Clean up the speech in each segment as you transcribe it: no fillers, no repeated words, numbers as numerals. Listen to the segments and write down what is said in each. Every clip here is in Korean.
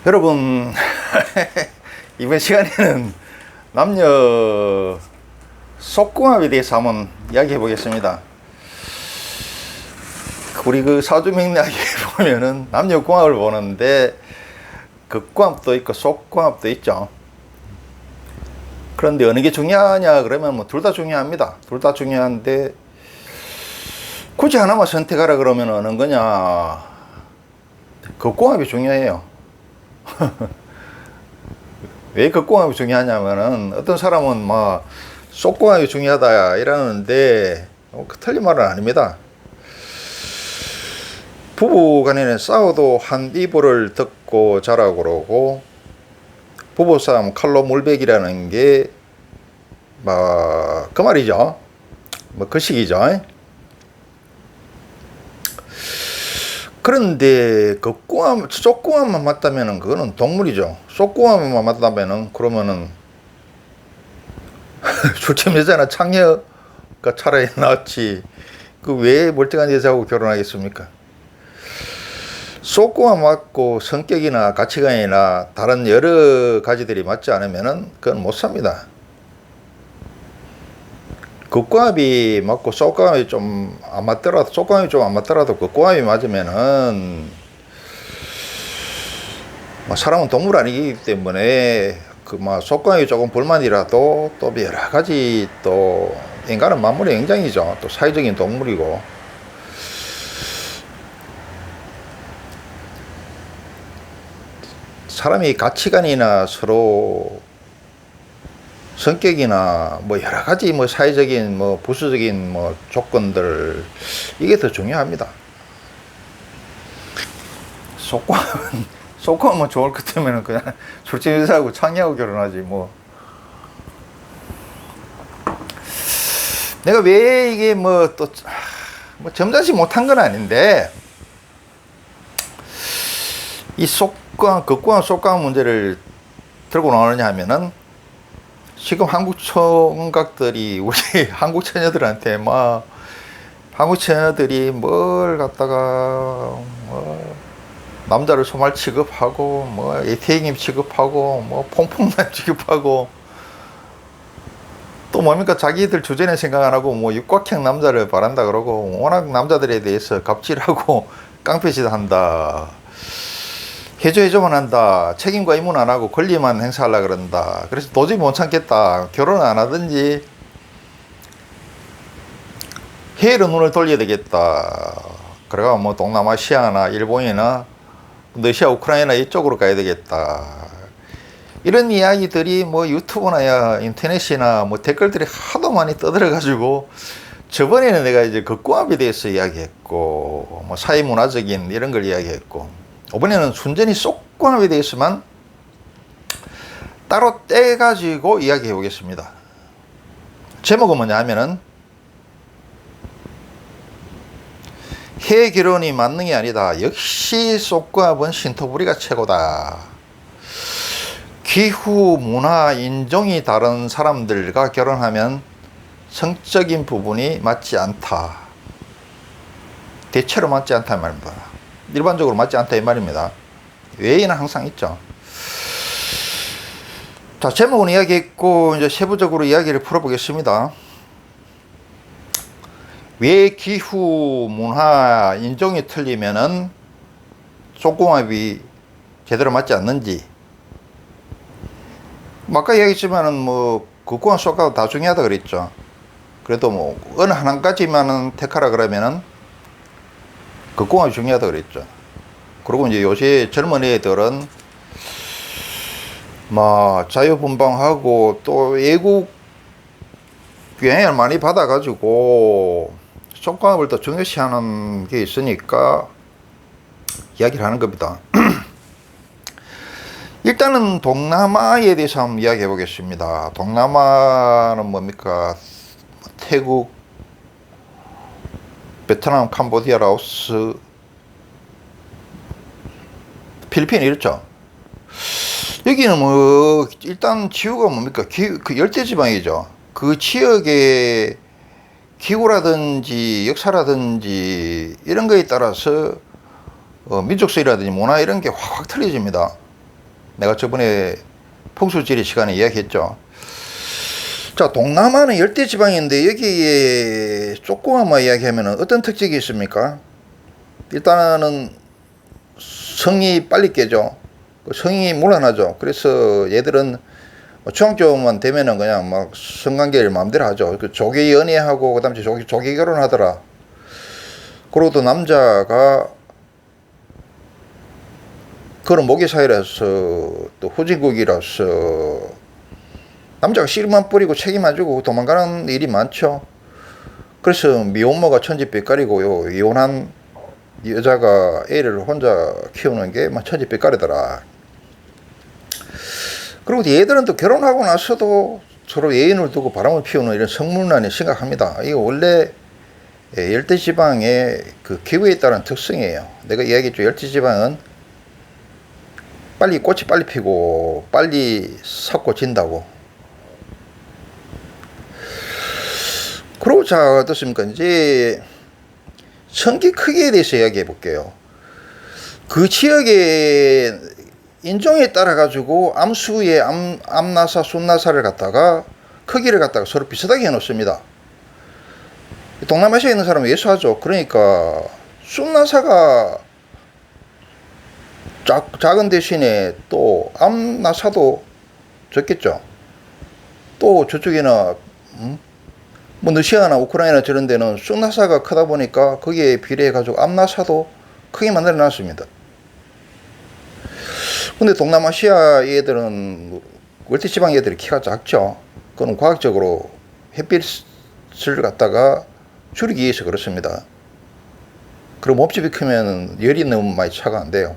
여러분 이번 시간에는 남녀 속궁합에 대해서 한번 이야기해 보겠습니다. 우리 그 사주명리학에 보면은 남녀 궁합을 보는데 극궁합도 있고 속궁합도 있죠. 그런데 어느 게 중요하냐 그러면 뭐 둘 다 중요합니다. 둘 다 중요한데 굳이 하나만 선택하라 그러면 어느 거냐? 극궁합이 중요해요. 왜 극궁합이 중요하냐면은 어떤 사람은 막 속궁합이 중요하다 이러는데 틀린 말은 아닙니다. 부부 간에는 싸워도 한 이불을 덮고 자라고 그러고 부부싸움 칼로 물베기라는 게 뭐 그 말이죠. 뭐 그 식이죠. 그런데 극궁합, 속궁합만 맞다면은 그거는 동물이죠. 속궁합만 맞다면은 그러면은 출생 여자나 창녀가 차라리 낫지. 그 왜 멀쩡한 여자하고 결혼하겠습니까? 속궁합 맞고 성격이나 가치관이나 다른 여러 가지들이 맞지 않으면은 그건 못 삽니다. 극궁합이 맞고 속궁합이 좀 안 맞더라도, 속궁합이 좀 안 맞더라도 극궁합이 맞으면은 사람은 동물 아니기 때문에 그 속궁합이 조금 불만이라도 또 여러 가지 또 인간은 만물의 영장이죠. 또 사회적인 동물이고 사람이 가치관이나 서로 성격이나 뭐 여러 가지 뭐 사회적인 뭐 부수적인 뭐 조건들 이게 더 중요합니다. 속궁합은 좋을 것 같으면 그냥 출생 여자하고 창녀하고 결혼하지 뭐. 내가 왜 이게 뭐 또 뭐 점잖지 못한 건 아닌데 이 속궁합, 극궁합, 속궁합 문제를 들고 나오느냐 하면은 지금 한국 총각들이 우리 한국 처녀들한테 막 한국 처녀들이 뭘 갖다가 뭐 남자를 소말 취급하고 뭐 애태행임 취급하고 뭐 퐁퐁남 취급하고 또 뭡니까 자기들 주전에 생각 안 하고 뭐 육각형 남자를 바란다 그러고 워낙 남자들에 대해서 갑질하고 깡패짓 한다. 해줘만 한다. 책임과 의무 안 하고 권리만 행사하려고 그런다. 그래서 도저히 못 참겠다. 결혼 안 하든지 해외로 눈을 돌려야 되겠다. 그래가 뭐 동남아시아나 일본이나 러시아, 우크라이나 이쪽으로 가야 되겠다. 이런 이야기들이 뭐 유튜브나 인터넷이나 뭐 댓글들이 하도 많이 떠들어가지고 저번에는 내가 이제 극궁합에 대해서 이야기했고 뭐 사회문화적인 이런 걸 이야기했고 이번에는 순전히 속궁합에 대해서만 따로 떼가지고 이야기해 보겠습니다. 제목은 뭐냐 하면은 해외 결혼이 만능이 아니다. 역시 속궁합은 신토부리가 최고다. 기후, 문화, 인종이 다른 사람들과 결혼하면 성적인 부분이 맞지 않다. 대체로 맞지 않다 이 말입니다. 일반적으로 맞지 않다 이 말입니다. 외에는 항상 있죠. 자, 제목은 이야기했고 이제 세부적으로 이야기를 풀어보겠습니다. 왜 기후, 문화, 인종이 틀리면은 속궁합이 제대로 맞지 않는지. 아까 이야기했지만은 뭐 극궁합, 속궁합 다 중요하다 그랬죠. 그래도 뭐 어느 하나까지만은 택하라 그러면은 극궁합이 중요하다 그랬죠. 그리고 이제 요새 젊은 애들은 뭐 자유분방하고 또 외국 영향을 많이 받아가지고 속궁합을 더 중요시하는 게 있으니까 이야기를 하는 겁니다. 일단은 동남아에 대해서 한번 이야기해 보겠습니다. 동남아는 뭡니까? 태국, 베트남, 캄보디아, 라오스, 필리핀 이렇죠. 여기는 뭐 일단 지구가 뭡니까? 그 열대지방이죠. 그 지역의 기후라든지 역사라든지 이런 거에 따라서 민족성이라든지 문화 이런 게 확 틀려집니다. 내가 저번에 풍수지리 시간에 이야기했죠. 자, 동남아는 열대지방인데 여기에 조금만 이야기하면 어떤 특징이 있습니까? 일단은 성이 빨리 깨죠. 성이 문란하죠. 그래서 얘들은 중학교만 되면은 그냥 막 성관계를 마음대로 하죠. 그 조기 연애하고 그다음에 조기 결혼하더라. 그리고 또 남자가 그런 모기사이라서 또 후진국이라서 남자가 씨름만 뿌리고 책임 안 지고 도망가는 일이 많죠. 그래서 미혼모가 천지빛깔이고요. 이혼한 여자가 애를 혼자 키우는 게 천지빛깔이더라. 그리고 얘들은 또 결혼하고 나서도 서로 애인을 두고 바람을 피우는 이런 성문란이 심각합니다. 이거 원래 열대지방의 그 기후에 따른 특성이에요. 내가 이야기했죠. 열대지방은 꽃이 빨리 피고 빨리 삭고 진다고. 그리고 자, 어떻습니까? 이제 성기 크기에 대해서 이야기해 볼게요. 그 지역의 인종에 따라 가지고 암수의 암나사, 순나사를 갖다가 크기를 갖다가 서로 비슷하게 해 놓습니다. 동남아시아에 있는 사람은 예수하죠. 그러니까 순나사가 작은 대신에 또 암나사도 적겠죠. 또 저쪽에나 뭐 러시아나 우크라이나 저런 데는 순나사가 크다 보니까 거기에 비례해 가지고 암나사도 크게 만들어 놨습니다. 근데 동남아시아 애들은 월대지방 애들이 키가 작죠. 그건 과학적으로 햇빛을 갖다가 줄이기 위해서 그렇습니다. 그리고 몸집이 크면 열이 너무 많이 차가 안 돼요.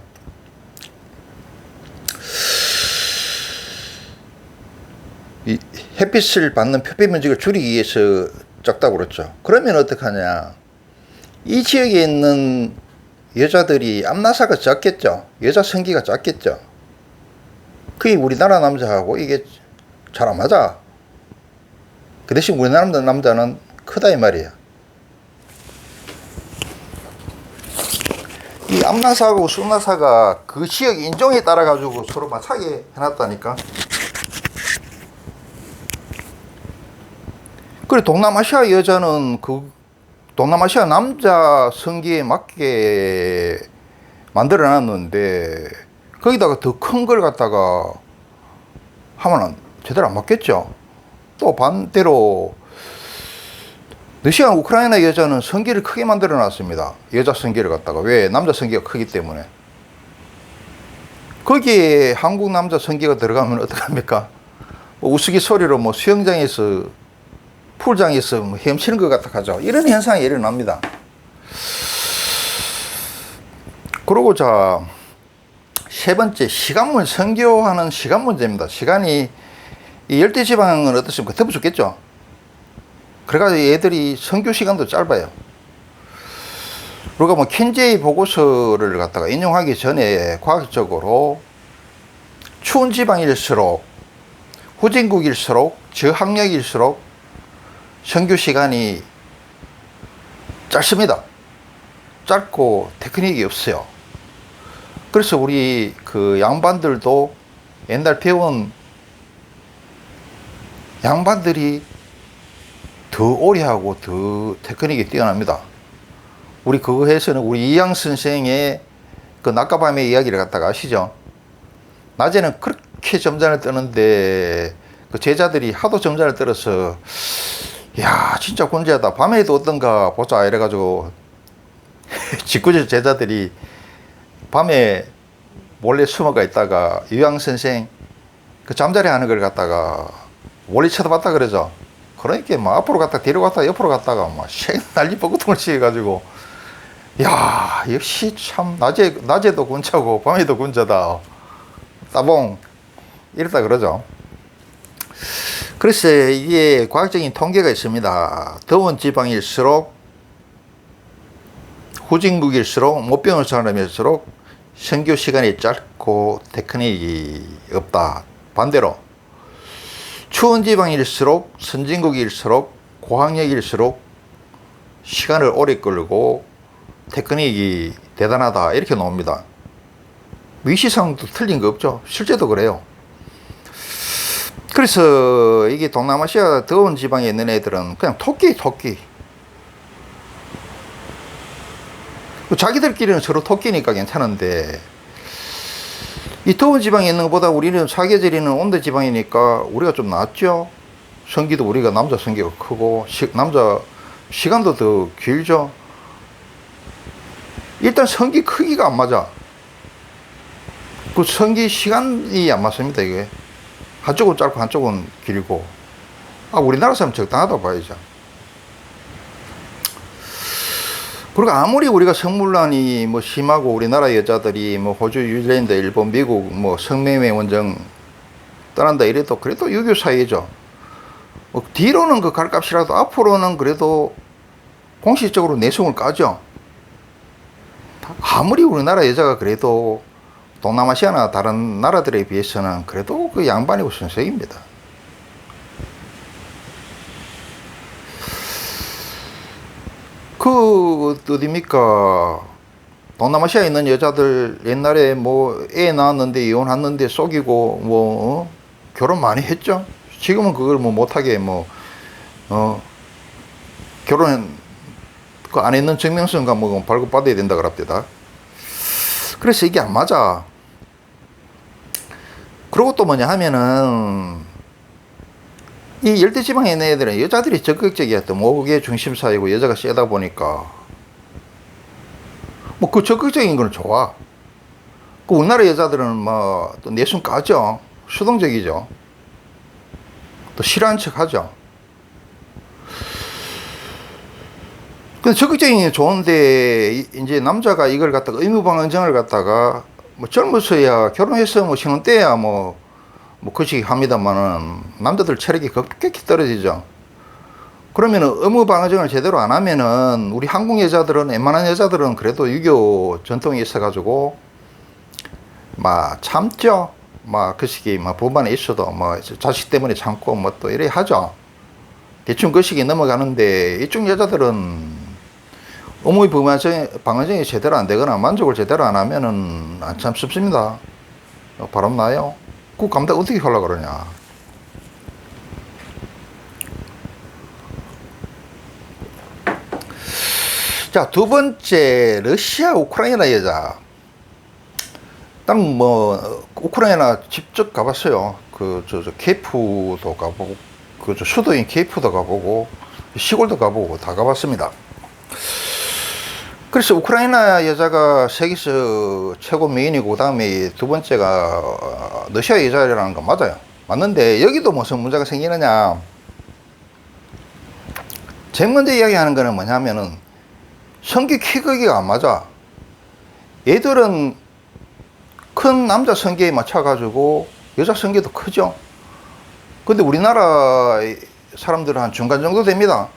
이 햇빛을 받는 표피 면적을 줄이기 위해서 작다고 그랬죠. 그러면 어떡하냐. 이 지역에 있는 여자들이 암나사가 작겠죠. 여자 성기가 작겠죠. 그게 우리나라 남자하고 이게 잘 안 맞아. 그 대신 우리나라 남자는 크다 이 말이야. 이 암나사하고 순나사가 그 지역 인종에 따라 가지고 서로 맞차게 해놨다니까. 그래 동남아시아 여자는 그 동남아시아 남자 성기에 맞게 만들어 놨는데 거기다가 더 큰 걸 갖다가 하면은 제대로 안 맞겠죠. 또 반대로 러시아, 우크라이나 여자는 성기를 크게 만들어 놨습니다. 여자 성기를 갖다가. 왜? 남자 성기가 크기 때문에. 거기에 한국 남자 성기가 들어가면 어떡합니까? 뭐 우스갯소리로 뭐 수영장에서 풀장에서 뭐 헤엄치는 것 같아 하죠. 이런 현상이 일어납니다. 그러고 자, 세 번째, 시간문, 선교하는 시간 문제입니다. 시간이, 이 열대지방은 어떻습니까? 덮어 죽겠죠? 그래가지고 얘들이 선교 시간도 짧아요. 우리가 뭐 켄제이 보고서를 갖다가 인용하기 전에 과학적으로 추운 지방일수록, 후진국일수록, 저항력일수록 선교 시간이 짧습니다. 짧고 테크닉이 없어요. 그래서 우리 그 양반들도 옛날 배운 양반들이 더 오래 하고 더 테크닉이 뛰어납니다. 우리 그거 해서는 우리 이양 선생의 그 낮과 밤의 이야기를 갖다가 아시죠? 낮에는 그렇게 점잔을 뜨는데 그 제자들이 하도 점잔을 떨어서 야 진짜 군제하다 밤에도 어떤가 보자 이래가지고 직구제 제자들이 밤에 몰래 숨어가 있다가 유양 선생 그 잠자리 하는 걸 갖다가 몰래 쳐다봤다 그러죠. 그러니까 막 앞으로 갔다 뒤로 갔다 옆으로 갔다가 막 난리 뻐꾸통을 치해가지고 야 역시 참 낮에도 군자고 밤에도 군자다 따봉 이랬다 그러죠. 그래서 이게 과학적인 통계가 있습니다. 더운 지방일수록 후진국일수록 못 배우는 사람일수록 선교 시간이 짧고 테크닉이 없다. 반대로 추운 지방일수록 선진국일수록 고학력일수록 시간을 오래 끌고 테크닉이 대단하다 이렇게 나옵니다. 위시상도 틀린 거 없죠. 실제도 그래요. 그래서 이게 동남아시아 더운 지방에 있는 애들은 그냥 토끼. 자기들끼리는 서로 토끼니까 괜찮은데, 이 더운 지방에 있는 것보다 우리는 사계절이는 온도 지방이니까 우리가 좀 낫죠. 성기도 우리가 남자 성기가 크고, 남자 시간도 더 길죠. 일단 성기 크기가 안 맞아. 그 성기 시간이 안 맞습니다, 이게. 한쪽은 짧고 한쪽은 길고. 우리나라 사람 적당하다고 봐야죠. 그리고 아무리 우리가 성물란이 뭐 심하고 우리나라 여자들이 뭐 호주, 뉴질랜드, 일본, 미국 뭐 성매매 원정 떠난다 이래도 그래도 유교 사회죠. 뭐 뒤로는 그 갈 값이라도 앞으로는 그래도 공식적으로 내숭을 까죠. 아무리 우리나라 여자가 그래도 동남아시아나 다른 나라들에 비해서는 그래도 그 양반이고 선생입니다. 어딥니까? 동남아시아에 있는 여자들 옛날에 뭐 애 낳았는데 이혼했는데 속이고 뭐 결혼 많이 했죠. 지금은 그걸 뭐 못하게 결혼 그 안에 있는 증명서인가 뭐 발급받아야 된다 그럽니다. 그래서 이게 안 맞아. 그리고 또 뭐냐 하면은 이 열대지방에 있는 애들은 여자들이 적극적이야. 또 목의 중심사이고 여자가 세다 보니까 뭐 그 적극적인 건 좋아. 그 우리나라 여자들은 뭐 또 내숭 까죠. 수동적이죠. 또 싫어하는 척 하죠. 근데 적극적인 게 좋은데 이제 남자가 이걸 갖다가 의무방어정을 갖다가 뭐 젊어서야 결혼해서 뭐 신혼 때야 뭐 그렇게 합니다만은 남자들 체력이 급격히 떨어지죠. 그러면은 의무방어정을 제대로 안 하면은 우리 한국 여자들은 웬만한 여자들은 그래도 유교 전통이 있어가지고 막 참죠. 막 그 시기 막 법안에 있어도 뭐 자식 때문에 참고 뭐 또 이래 하죠. 대충 그 시기 넘어가는데 이쪽 여자들은 의무 방어정이 제대로 안 되거나 만족을 제대로 안 하면은 안 참습니다. 바람 나요. 그 감당 어떻게 하려고 그러냐. 자, 두 번째, 러시아, 우크라이나 여자. 딱 뭐, 우크라이나 직접 가봤어요. 키예프도 가보고, 수도인 키예프도 가보고, 시골도 가보고, 다 가봤습니다. 그래서 우크라이나 여자가 세계에서 최고 미인이고, 그 다음에 두 번째가 러시아 여자라는 건 맞아요. 맞는데, 여기도 무슨 문제가 생기느냐. 제일 먼저 이야기하는 거는 뭐냐면은, 성기 키 크기가 안 맞아. 얘들은 큰 남자 성기에 맞춰가지고 여자 성기도 크죠. 근데 우리나라 사람들은 한 중간 정도 됩니다.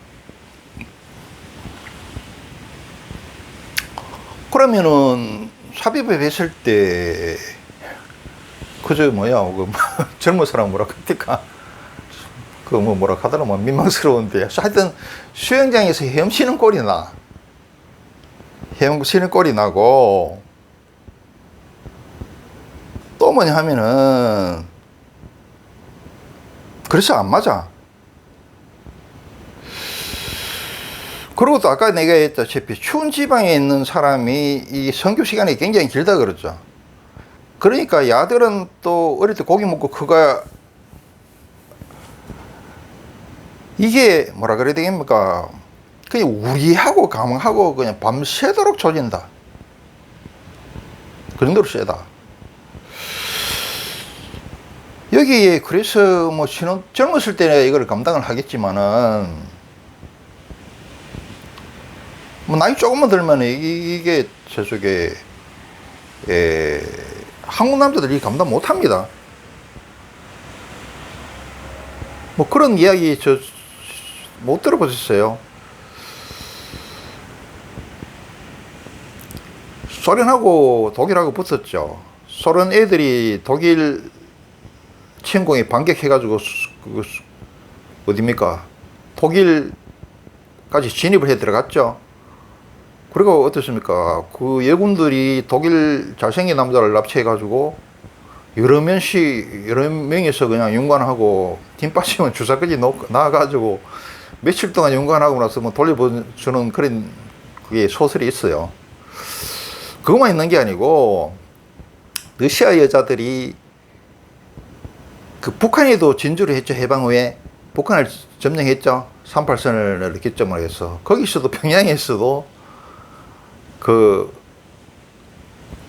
그러면은 삽입을 했을 때 젊은 사람 뭐라 그럽니까? 뭐라 하더라 민망스러운데 하여튼 수영장에서 헤엄치는 꼴이 나. 헤엄치는 꼴이 나고 또 뭐냐 하면은 그래서 안 맞아. 그리고 또 아까 내가 했다시피 추운 지방에 있는 사람이 이 성교 시간이 굉장히 길다 그랬죠. 그러니까 야들은 또 어릴 때 고기 먹고 그가 이게 뭐라 그래야 되겠습니까? 그냥 우리하고 감하고 그냥 밤새도록 조진다. 그 정도로 세다. 여기에 그래서 뭐 젊었을 때는 이걸 감당을 하겠지만은 뭐 나이 조금만 들면 이게 저쪽에 한국 남자들이 감당 못 합니다. 뭐 그런 이야기 못 들어보셨어요? 소련하고 독일하고 붙었죠. 소련 애들이 독일 침공에 반격해가지고 어딥니까? 독일까지 진입을 해 들어갔죠. 그리고 어떻습니까? 그 예군들이 독일 잘생긴 남자를 납치해가지고 여러 명이서 그냥 윤관하고 팀 빠지면 주사까지 나와가지고 며칠 동안 윤관하고 나서 뭐 돌려주는 그런 그게 소설이 있어요. 그것만 있는 게 아니고 러시아 여자들이 그 북한에도 진주를 했죠. 해방 후에 북한을 점령했죠. 38선을 기점으로 해서 거기서도 평양에서도 그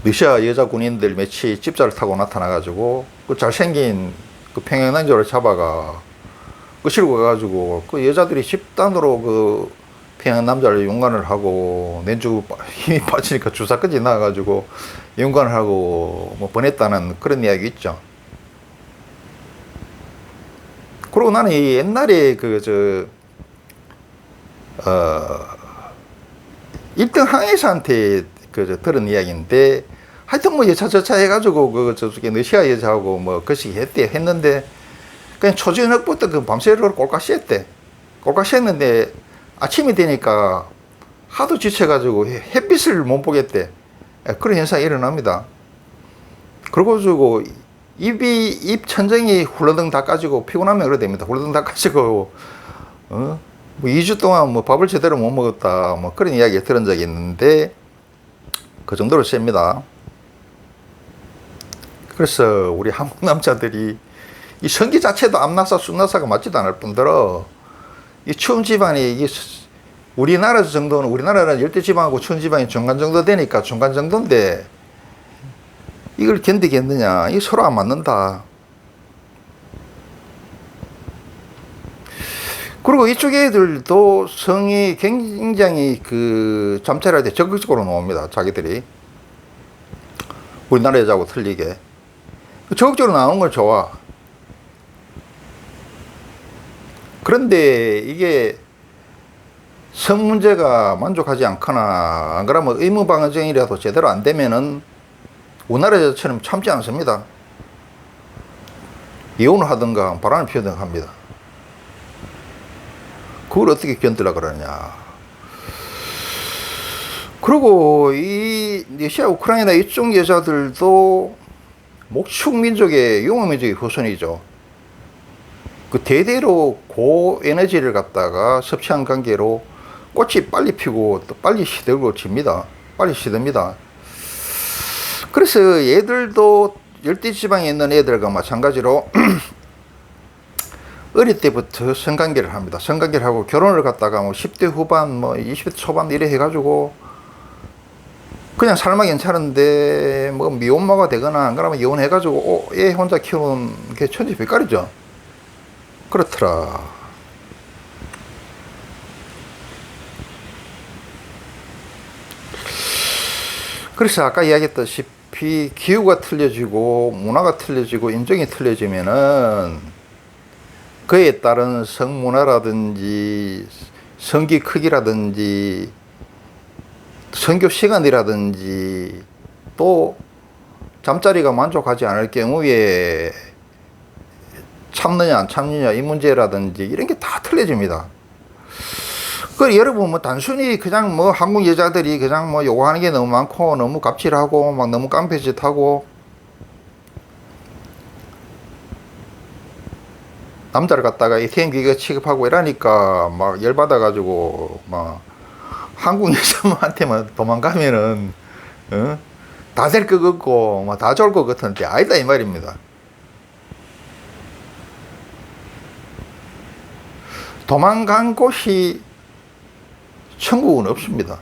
러시아 여자 군인들 몇이 집자를 타고 나타나가지고 그 잘생긴 그 평양 남자를 잡아가 끄실고 가가지고 그 여자들이 집단으로 그 평양 남자를 윤관을 하고 낸주 힘이 빠지니까 주사까지 나와가지고 윤관을 하고 뭐 보냈다는 그런 이야기 있죠. 그리고 나는 이 옛날에 그 1등 항해사한테 들은 이야기인데 하여튼 뭐 여차저차 해가지고 저쪽에 러시아 여자하고 뭐 거시기 했는데 그냥 초저녁부터 그 밤새도록 꼴깍시했대. 꼴깍시했는데 아침이 되니까 하도 지쳐가지고 햇빛을 못 보겠대. 그런 현상이 일어납니다. 그러고 입 천정이 훌러덩 닦아지고 피곤하면 그래 됩니다. 훌러덩 닦아지고 뭐 2주 동안 뭐 밥을 제대로 못 먹었다 뭐 그런 이야기 들은 적이 있는데 그 정도로 셉니다. 그래서 우리 한국 남자들이 이 성기 자체도 암나사 순나사가 맞지도 않을 뿐더러 이 추운 지방이 이게 우리나라 정도는 우리나라는 열대지방하고 추운 지방이 중간 정도 되니까 중간 정도인데 이걸 견디겠느냐? 이 서로 안 맞는다. 그리고 이쪽 애들도 성이 굉장히 그 잠자리할 때 적극적으로 나옵니다. 자기들이 우리나라 여자하고 틀리게 적극적으로 나오는 걸 좋아. 그런데 이게 성 문제가 만족하지 않거나 안 그러면 의무방어정이라도 제대로 안 되면은 우리나라 여자처럼 참지 않습니다. 이혼을 하든가 바람을 피우든가 합니다. 그걸 어떻게 견디려고 그러냐. 그리고 이 러시아, 우크라이나 이쪽 여자들도 목축 민족의 용어 민족의 후손이죠. 그 대대로 고에너지를 갖다가 섭취한 관계로 꽃이 빨리 피고 또 빨리 시들고 집니다. 빨리 시듭니다. 그래서 얘들도 열대지방에 있는 애들과 마찬가지로 어릴 때부터 성관계를 합니다. 성관계를 하고 결혼을 갖다가 뭐 10대 후반, 뭐 20대 초반 이래 해가지고 그냥 삶아 괜찮은데 뭐 미혼모가 되거나 안 그러면 이혼해가지고 얘 혼자 키우는 게 천지백갈이죠. 그렇더라. 그래서 아까 이야기했다시피 기후가 틀려지고 문화가 틀려지고 인종이 틀려지면은 그에 따른 성문화라든지 성기 크기라든지 선교 시간이라든지 또 잠자리가 만족하지 않을 경우에 참느냐 안 참느냐 이 문제라든지 이런 게 다 틀려집니다. 그 여러분 뭐 단순히 그냥 뭐 한국 여자들이 그냥 뭐 요구하는 게 너무 많고 너무 갑질하고 막 너무 깡패짓하고 남자를 갖다가 ATM 기계 취급하고 이러니까 막 열받아 가지고 막 한국 여자한테만 도망가면은 다 될 것 같고 막 다 좋을 것 같은데 아니다 이 말입니다. 도망간 곳이 천국은 없습니다.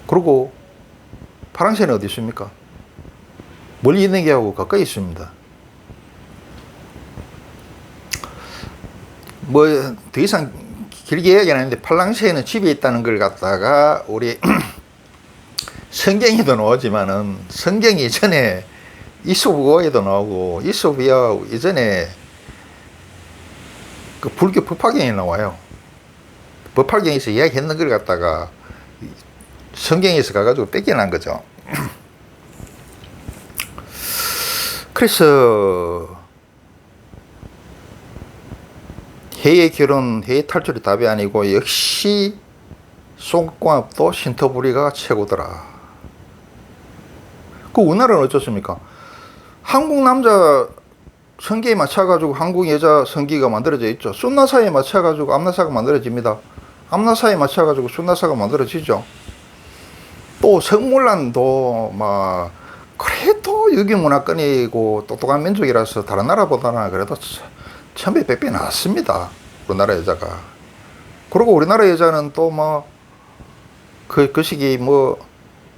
그리고 파랑새는 어디 있습니까? 멀리 있는 게 하고 가까이 있습니다. 뭐 더 이상 길게 이야기 안 하는데 팔랑새는 집에 있다는 걸 갖다가 우리 성경에도 나오지만은 성경 이전에 이솝우에도 나오고 이솝이야 이전에 그 불교 법화경에 나와요. 법화경에서 이야기했는 걸 갖다가 성경에서 가가지고 뺏겨난 거죠. 그래서 해외 결혼, 해외 탈출이 답이 아니고 역시 속궁합도 신토부리가 최고더라. 그 우리나라는 어쩌습니까? 한국 남자 성기에 맞춰가지고 한국 여자 성기가 만들어져 있죠. 순나사에 맞춰가지고 암나사가 만들어집니다. 암나사에 맞춰가지고 순나사가 만들어지죠. 또 성물란도 막 그래도 유기문화권이고 똑똑한 민족이라서 다른 나라보다는 그래도 천배 백배 낫습니다. 우리나라 여자가. 그리고 우리나라 여자는 또 뭐 그 시기 뭐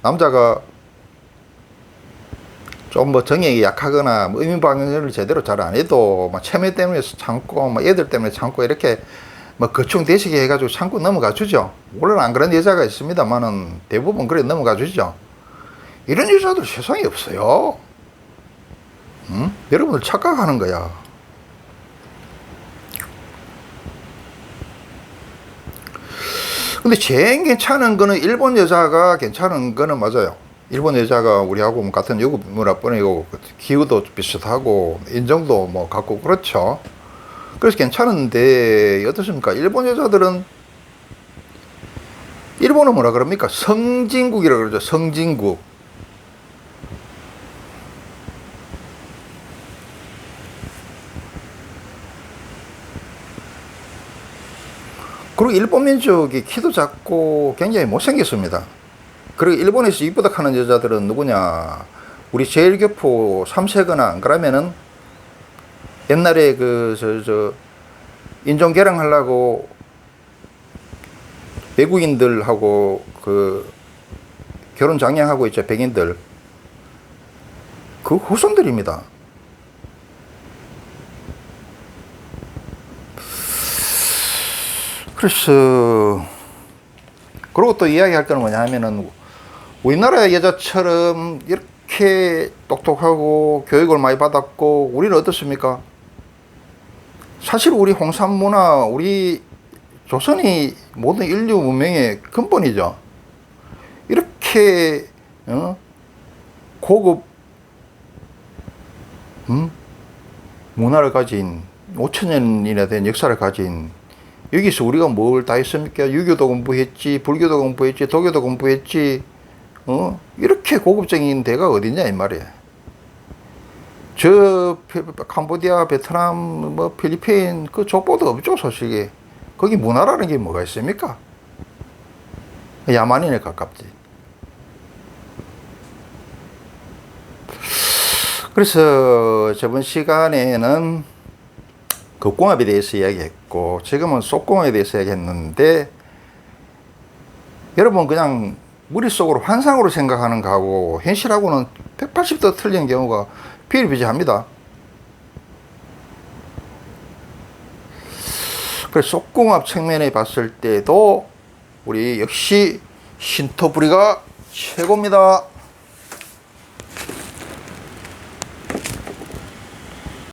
남자가 좀 뭐 정액이 약하거나 뭐 의민방해를 제대로 잘 안 해도 막 체매 때문에 참고 뭐 애들 때문에 참고 이렇게 뭐 거충 대시게 해가지고 참고 넘어가 주죠. 물론 안 그런 여자가 있습니다만은 대부분 그래 넘어가 주죠. 이런 여자들 세상에 없어요. 응? 여러분들 착각하는 거야. 근데 제일 괜찮은 거는 일본 여자가 괜찮은 거는 맞아요. 일본 여자가 우리하고 같은 유급 문화권이고 기후도 비슷하고 인종도 뭐 같고 그렇죠. 그래서 괜찮은데 어떻습니까? 일본 여자들은 일본은 뭐라 그럽니까? 성진국이라고 그러죠. 성진국. 그리고 일본 민족이 키도 작고 굉장히 못생겼습니다. 그리고 일본에서 이쁘다 하는 여자들은 누구냐? 우리 제일교포 3세거나 안 그러면은 옛날에 인종 개량하려고 외국인들하고 그 결혼 장려하고 있죠. 백인들. 그 후손들입니다. 그래서 그리고 또 이야기할 거는 뭐냐 하면은 우리나라 여자처럼 이렇게 똑똑하고 교육을 많이 받았고 우리는 어떻습니까? 사실 우리 홍산 문화, 우리 조선이 모든 인류 문명의 근본이죠. 이렇게 고급 문화를 가진 5,000년이나 된 역사를 가진 여기서 우리가 뭘 다 했습니까? 유교도 공부했지, 불교도 공부했지, 도교도 공부했지. 이렇게 고급적인 데가 어딨냐 이 말이에요. 저 캄보디아, 베트남, 뭐 필리핀 그 족보도 없죠 솔직히. 거기 문화라는 게 뭐가 있습니까? 야만인에 가깝지. 그래서 저번 시간에는 극공합에 대해서 이야기했고 지금은 속공합에 대해서 이야기했는데 여러분 그냥 머릿속으로 환상으로 생각하는 거하고 현실하고는 180도 틀린 경우가 비일비재합니다. 그래서 속공합 측면에 봤을 때도 우리 역시 신토부리가 최고입니다.